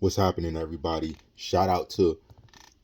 What's happening, everybody? Shout out to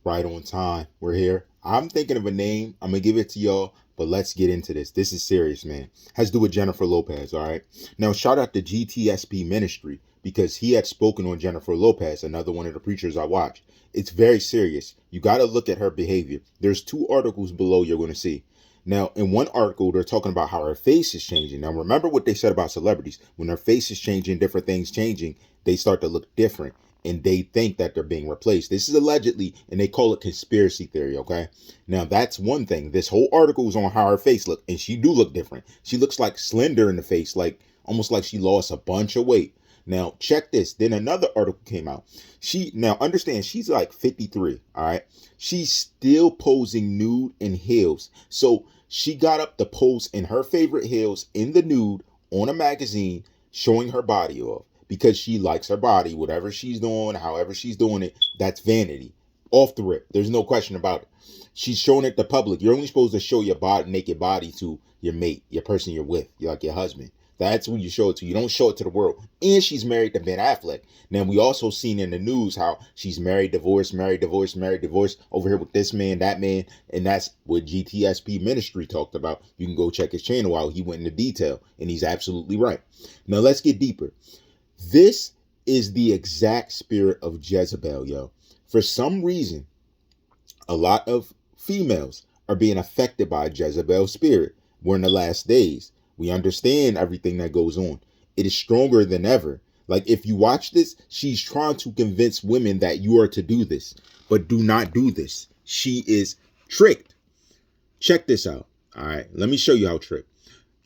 Right on Time. We're here. I'm thinking of a name. I'm going to give it to y'all, but let's get into this. This is serious, man. Has to do with Jennifer Lopez, all right? Now, shout out to GTSP Ministry because he had spoken on Jennifer Lopez, another one of the preachers I watch. It's very serious. You got to look at her behavior. There's two articles below you're going to see. Now, in one article, they're talking about how her face is changing. Now, remember what they said about celebrities. When their face is changing, different things changing, they start to look different. And they think that they're being replaced. This is allegedly, and they call it conspiracy theory, okay? Now, that's one thing. This whole article is on how her face look, and she do look different. She looks like slender in the face, like almost like she lost a bunch of weight. Now, check this. Then another article came out. Now understand, she's like 53, all right? She's still posing nude in heels. So she got up to pose in her favorite heels in the nude on a magazine showing her body off. Because she likes her body, whatever she's doing, however she's doing it, that's vanity. Off the rip. There's no question about it. She's showing it to public. You're only supposed to show your body, naked body to your mate, your person you're with, like your husband. That's who you show it to. You don't show it to the world. And she's married to Ben Affleck. Now, we also seen in the news how she's married, divorced, married, divorced, married, divorced, over here with this man, that man. And that's what GTSP Ministry talked about. You can go check his channel out. He went into detail, and he's absolutely right. Now, let's get deeper. This is the exact spirit of Jezebel, yo. For some reason, a lot of females are being affected by Jezebel's spirit. We're in the last days. We understand everything that goes on. It is stronger than ever. Like, if you watch this, she's trying to convince women that you are to do this, but do not do this. She is tricked. Check this out. All right, let me show you how tricked.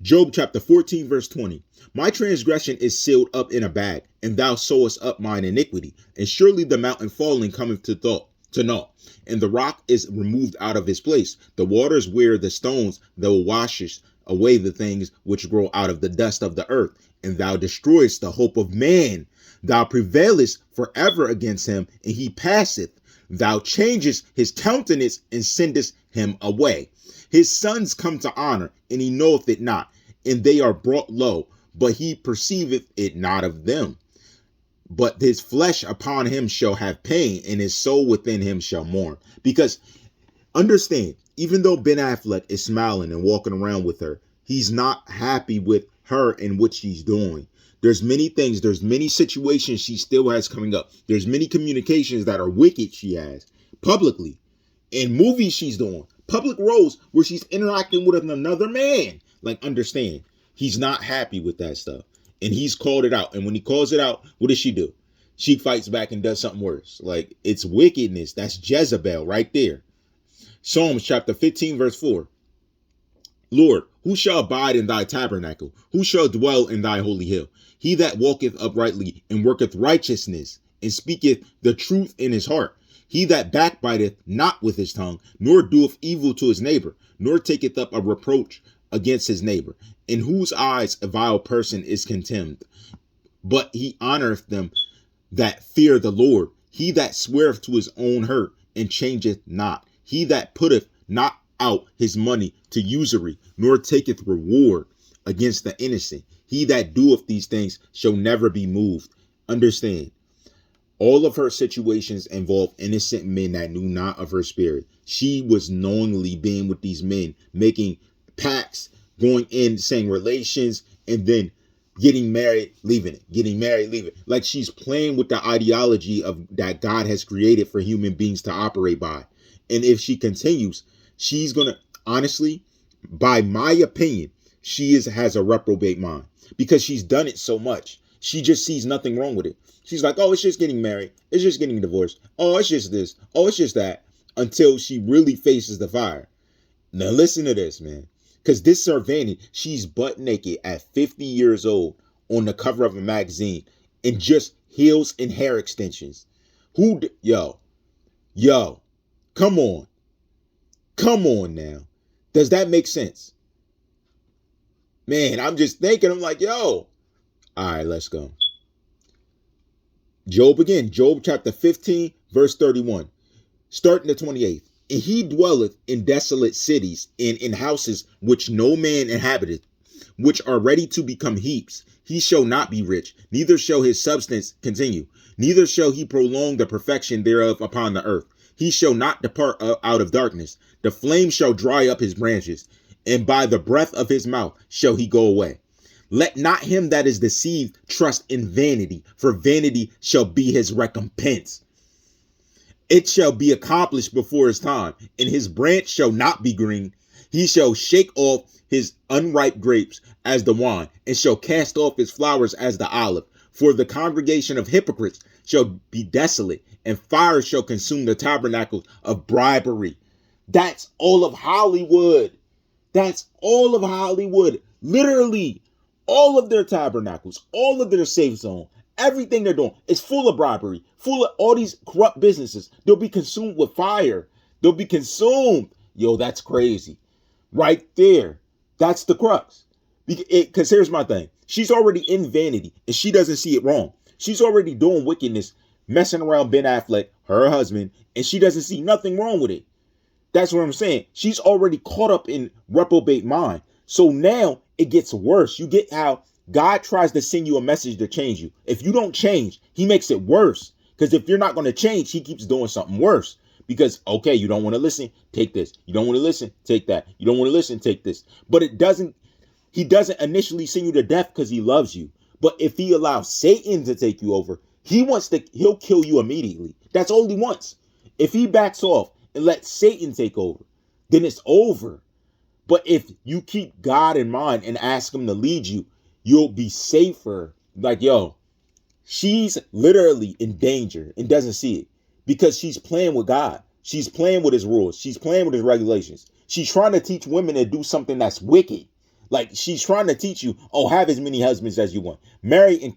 Job chapter 14, verse 20. My transgression is sealed up in a bag, and thou sewest up mine iniquity. And surely the mountain falling cometh to naught, and the rock is removed out of his place. The waters wear the stones, thou washest away the things which grow out of the dust of the earth, and thou destroyest the hope of man. Thou prevailest forever against him, and he passeth. Thou changest his countenance and sendest him away. His sons come to honor, and he knoweth it not, and they are brought low, but he perceiveth it not of them. But his flesh upon him shall have pain, and his soul within him shall mourn. Because, understand, even though Ben Affleck is smiling and walking around with her, he's not happy with her and what she's doing. There's many things, there's many situations she still has coming up. There's many communications that are wicked she has, publicly. In movies she's doing, public roles where she's interacting with another man. Like, understand, he's not happy with that stuff. And he's called it out. And when he calls it out, what does she do? She fights back and does something worse. Like, it's wickedness. That's Jezebel right there. Psalms chapter 15, verse 4. Lord, who shall abide in thy tabernacle? Who shall dwell in thy holy hill? He that walketh uprightly and worketh righteousness and speaketh the truth in his heart. He that backbiteth not with his tongue, nor doeth evil to his neighbor, nor taketh up a reproach against his neighbor, in whose eyes a vile person is contemned. But he honoreth them that fear the Lord. He that sweareth to his own hurt and changeth not. He that putteth not out his money to usury, nor taketh reward against the innocent. He that doeth these things shall never be moved. Understand, all of her situations involve innocent men that knew not of her spirit. She was knowingly being with these men, making pacts, going in, saying relations, and then getting married, leaving it, getting married, leaving it. Like, she's playing with the ideology of that God has created for human beings to operate by. And if she continues, she's going to, honestly, by my opinion, has a reprobate mind because she's done it so much. She just sees nothing wrong with it. She's like, oh, it's just getting married. It's just getting divorced. Oh, it's just this. Oh, it's just that. Until she really faces the fire. Now, listen to this, man. Because this is her vanity. She's butt naked at 50 years old on the cover of a magazine in just heels and hair extensions. Yo, come on. Come on now. Does that make sense? Man, I'm just thinking, I'm like, yo. All right, let's go. Job again, Job chapter 15, verse 31. Starting the 28th. And he dwelleth in desolate cities and in houses which no man inhabiteth. which are ready to become heaps. He shall not be rich, neither shall his substance continue, neither shall he prolong the perfection thereof upon the earth. He shall not depart out of darkness. The flame shall dry up his branches, and by the breath of his mouth shall he go away. Let not him that is deceived trust in vanity, for vanity shall be his recompense. It shall be accomplished before his time, and his branch shall not be green. He shall shake off his unripe grapes as the wine, and shall cast off his flowers as the olive. For the congregation of hypocrites shall be desolate, and fire shall consume the tabernacles of bribery. That's all of Hollywood. That's all of Hollywood. Literally, all of their tabernacles, all of their safe zone, everything they're doing is full of bribery, full of all these corrupt businesses. They'll be consumed with fire. They'll be consumed. Yo, that's crazy. Right there. That's the crux. Because here's my thing. She's already in vanity, and she doesn't see it wrong. She's already doing wickedness, messing around Ben Affleck, her husband, and she doesn't see nothing wrong with it. That's what I'm saying. She's already caught up in reprobate mind. So now it gets worse. You get how God tries to send you a message to change you. If you don't change, he makes it worse. Because if you're not going to change, he keeps doing something worse. Because, okay, you don't want to listen, take this. You don't want to listen, take that. You don't want to listen, take this. But he doesn't initially send you to death because he loves you. But if he allows Satan to take you over, he'll kill you immediately. That's all he wants. If he backs off and lets Satan take over, then it's over. But if you keep God in mind and ask him to lead you, you'll be safer. Like, yo, she's literally in danger and doesn't see it because she's playing with God. She's playing with his rules. She's playing with his regulations. She's trying to teach women to do something that's wicked. Like, she's trying to teach you, oh, have as many husbands as you want. Marry,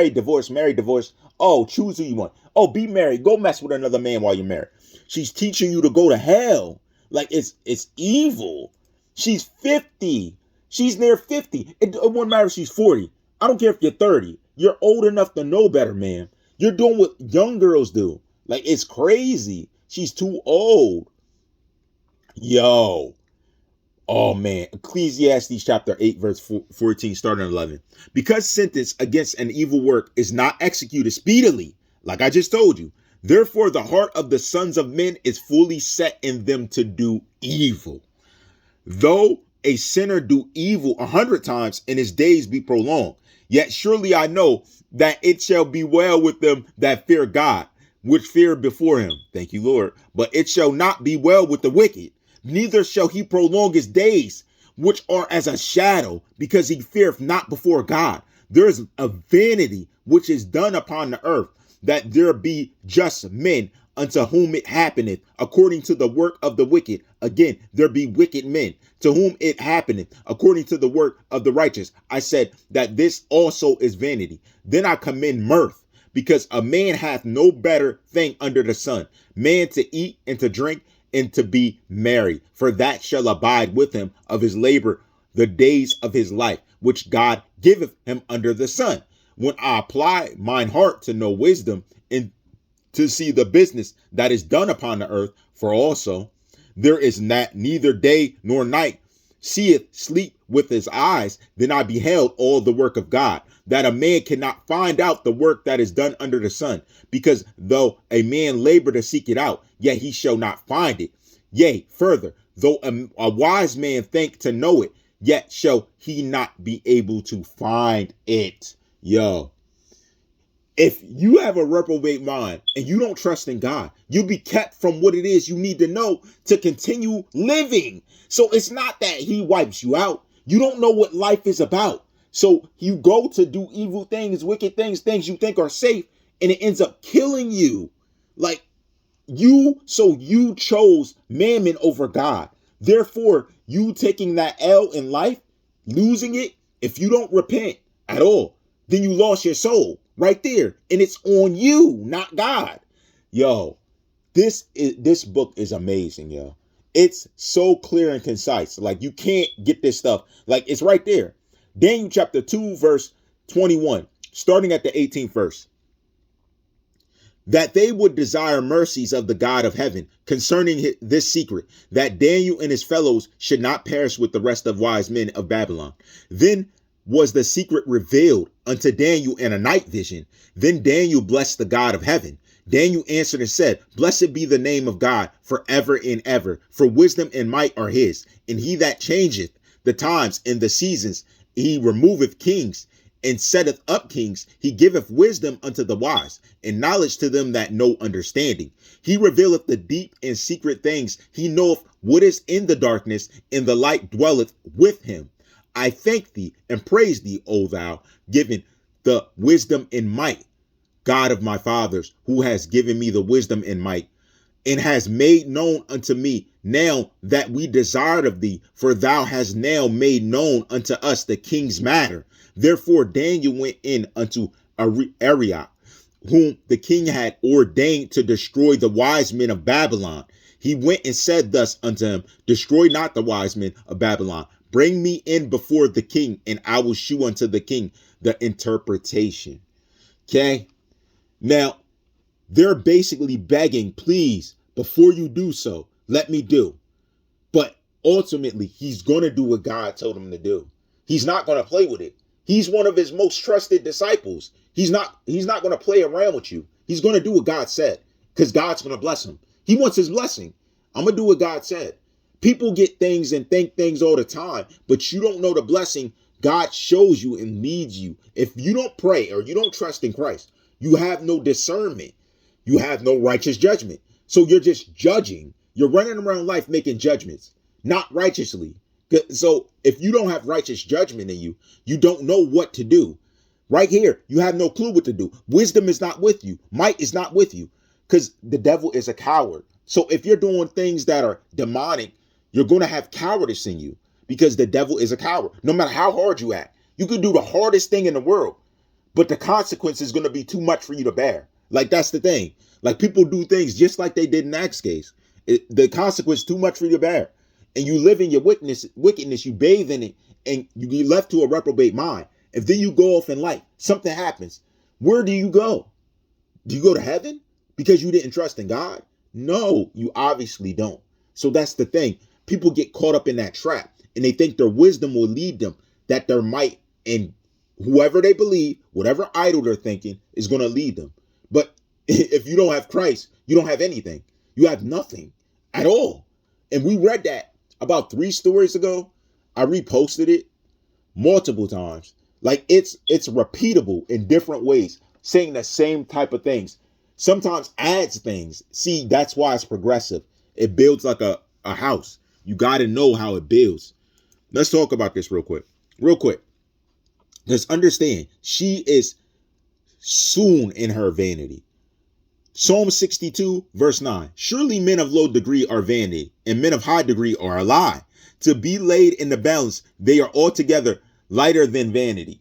divorce. Oh, choose who you want. Oh, be married. Go mess with another man while you're married. She's teaching you to go to hell. Like, it's evil. She's 50. She's near 50. It won't matter if she's 40. I don't care if you're 30. You're old enough to know better, man. You're doing what young girls do. Like, it's crazy. She's too old. Yo. Oh, man. Ecclesiastes chapter 8, verse 14, starting 11. Because sentence against an evil work is not executed speedily, like I just told you, therefore the heart of the sons of men is fully set in them to do evil. Though a sinner do evil 100 times and his days be prolonged, yet surely I know that it shall be well with them that fear God, which fear before him. Thank you, Lord. But it shall not be well with the wicked, neither shall he prolong his days, which are as a shadow, because he feareth not before God. There is a vanity which is done upon the earth, that there be just men unto whom it happeneth according to the work of the wicked. Again, there be wicked men to whom it happeneth according to the work of the righteous. I said that this also is vanity. Then I commend mirth, because a man hath no better thing under the sun, man to eat and to drink and to be merry, for that shall abide with him of his labor the days of his life, which God giveth him under the sun. When I apply mine heart to know wisdom and to see the business that is done upon the earth, for also there is not neither day nor night, seeth sleep with his eyes, then I beheld all the work of God, that a man cannot find out the work that is done under the sun, because though a man labor to seek it out, yet he shall not find it. Yea, further, though a wise man think to know it, yet shall he not be able to find it. Yo, if you have a reprobate mind and you don't trust in God, you'll be kept from what it is you need to know to continue living. So it's not that he wipes you out. You don't know what life is about. So you go to do evil things, wicked things, things you think are safe, and it ends up killing you. Like you chose mammon over God. Therefore, you taking that L in life, losing it, if you don't repent at all, then you lost your soul right there. And it's on you, not God. Yo, this book is amazing, yo. It's so clear and concise. Like, you can't get this stuff. Like, it's right there. Daniel chapter 2, verse 21, starting at the 18th verse. that they would desire mercies of the God of heaven concerning this secret, that Daniel and his fellows should not perish with the rest of wise men of Babylon. Then was the secret revealed unto Daniel in a night vision. Then Daniel blessed the God of heaven. Daniel answered and said, Blessed be the name of God forever and ever, for wisdom and might are his. And he that changeth the times and the seasons, he removeth kings and setteth up kings. He giveth wisdom unto the wise, and knowledge to them that know understanding. He revealeth the deep and secret things. He knoweth what is in the darkness, and the light dwelleth with him. I thank thee and praise thee, O thou, given the wisdom and might, God of my fathers, who has given me the wisdom and might, and has made known unto me now that we desired of thee, for thou hast now made known unto us the king's matter. Therefore Daniel went in unto Arioch, whom the king had ordained to destroy the wise men of Babylon. He went and said thus unto him, Destroy not the wise men of Babylon. Bring me in before the king, and I will shew unto the king the interpretation. Okay? Now, they're basically begging, please, before you do so, let me do. But ultimately, he's going to do what God told him to do. He's not going to play with it. He's one of his most trusted disciples. He's not going to play around with you. He's going to do what God said, because God's going to bless him. He wants his blessing. I'm going to do what God said. People get things and think things all the time, but you don't know the blessing God shows you and leads you. If you don't pray or you don't trust in Christ, you have no discernment. You have no righteous judgment. So you're just judging. You're running around life making judgments, not righteously. So if you don't have righteous judgment in you, you don't know what to do. Right here, you have no clue what to do. Wisdom is not with you. Might is not with you, because the devil is a coward. So if you're doing things that are demonic, you're going to have cowardice in you, because the devil is a coward. No matter how hard you act, you could do the hardest thing in the world, but the consequence is going to be too much for you to bear. Like, that's the thing. Like, people do things just like they did in Acts case. The consequence is too much for you to bear. And you live in your wickedness, you bathe in it, and you get left to a reprobate mind. If then you go off in life, something happens. Where do you go? Do you go to heaven because you didn't trust in God? No, you obviously don't. So that's the thing. People get caught up in that trap, and they think their wisdom will lead them, that their might and whoever they believe, whatever idol they're thinking, is going to lead them. But if you don't have Christ, you don't have anything. You have nothing at all. And we read that about 3 stories ago. I reposted it multiple times. Like, it's repeatable in different ways, saying the same type of things. Sometimes adds things. See, that's why it's progressive. It builds like a house. You got to know how it builds. Let's talk about this real quick. Just understand, she is soon in her vanity. Psalm 62, verse 9. Surely men of low degree are vanity, and men of high degree are a lie. To be laid in the balance, they are altogether lighter than vanity.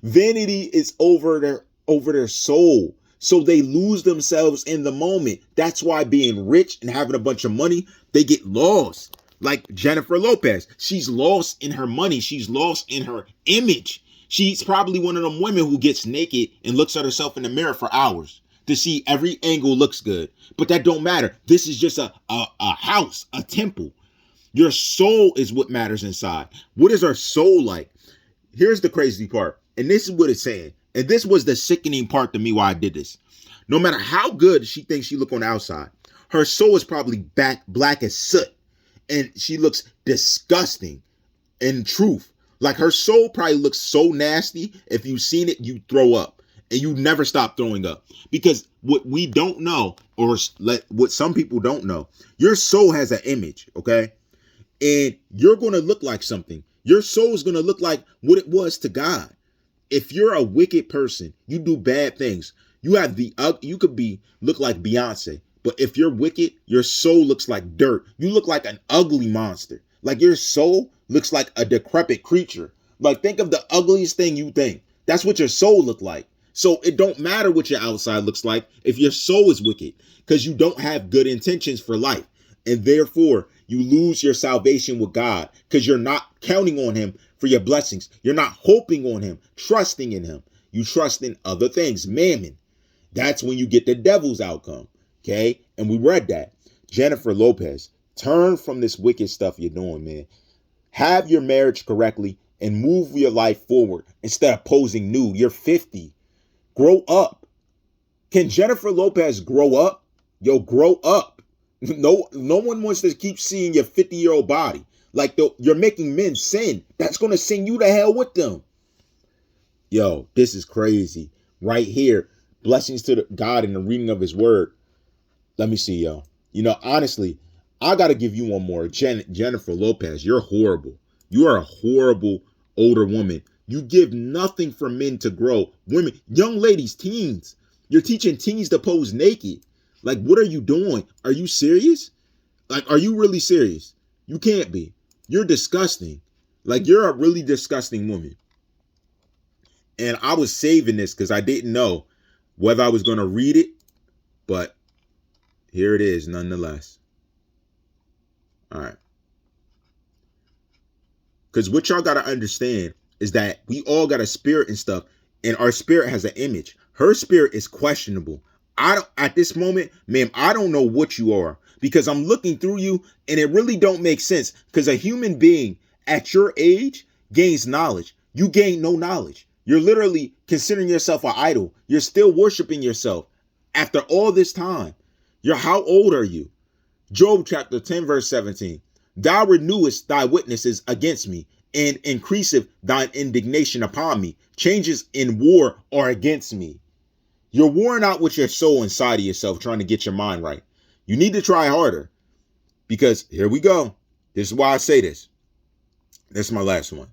Vanity is over their soul. So they lose themselves in the moment. That's why being rich and having a bunch of money, they get lost. Like Jennifer Lopez, she's lost in her money. She's lost in her image. She's probably one of them women who gets naked and looks at herself in the mirror for hours to see every angle looks good. But that don't matter. This is just a house, a temple. Your soul is what matters inside. What is our soul like? Here's the crazy part. And this is what it's saying. And this was the sickening part to me why I did this. No matter how good she thinks she look on the outside, her soul is probably black as soot. And she looks disgusting. In truth, like, her soul probably looks so nasty. If you've seen it, you throw up. And you never stop throwing up. Because what we don't know, or what some people don't know, your soul has an image, okay? And you're going to look like something. Your soul is going to look like what it was to God. If you're a wicked person, you do bad things. You could look like Beyonce. But if you're wicked, your soul looks like dirt. You look like an ugly monster. Like, your soul looks like a decrepit creature. Like, think of the ugliest thing you think. That's what your soul look like. So it don't matter what your outside looks like if your soul is wicked, because you don't have good intentions for life. And therefore, you lose your salvation with God because you're not counting on him for your blessings. You're not hoping on him, trusting in him. You trust in other things, mammon. That's when you get the devil's outcome. Okay? And we read that. Jennifer Lopez, turn from this wicked stuff you're doing, man. Have your marriage correctly and move your life forward instead of posing nude. You're 50. Grow up. Can Jennifer Lopez grow up? Yo, grow up. No one wants to keep seeing your 50-year-old body. Like, you're making men sin. That's going to send you to hell with them. Yo, this is crazy. Right here. Blessings to God in the reading of his word. Let me see, yo. You know, honestly, I got to give you one more. Jennifer Lopez, you're horrible. You are a horrible older woman. You give nothing for men to grow. Women, young ladies, teens. You're teaching teens to pose naked. Like, what are you doing? Are you serious? Like, are you really serious? You can't be. You're disgusting. Like, you're a really disgusting woman. And I was saving this because I didn't know whether I was going to read it, but here it is nonetheless. All right. Because what y'all got to understand is that we all got a spirit and stuff, and our spirit has an image. Her spirit is questionable. At this moment, ma'am, I don't know what you are, because I'm looking through you and it really don't make sense, because a human being at your age gains knowledge. You gain no knowledge. You're literally considering yourself an idol. You're still worshiping yourself after all this time. How old are you? Job chapter 10 verse 17. Thou renewest thy witnesses against me, and increaseth thine indignation upon me. Changes in war are against me. You're warring out with your soul inside of yourself, trying to get your mind right. You need to try harder, because here we go. This is why I say this. That's my last one.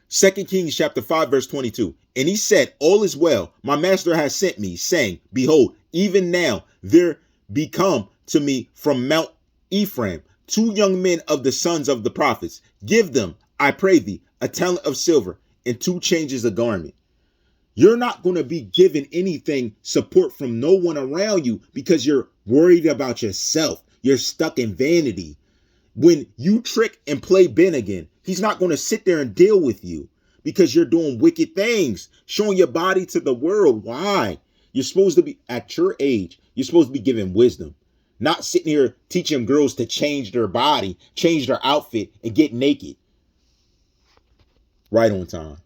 2 Kings chapter 5 verse 22. And he said, all is well. My master has sent me, saying, behold, even now there be come to me from Mount Ephraim 2 young men of the sons of the prophets. Give them, I pray thee, a talent of silver and 2 changes of garment. You're not going to be given anything support from no one around you because you're worried about yourself. You're stuck in vanity. When you trick and play Ben again, he's not going to sit there and deal with you because you're doing wicked things, showing your body to the world. Why? You're supposed to be, at your age, you're supposed to be giving wisdom, not sitting here teaching girls to change their body, change their outfit, and get naked. Right on time.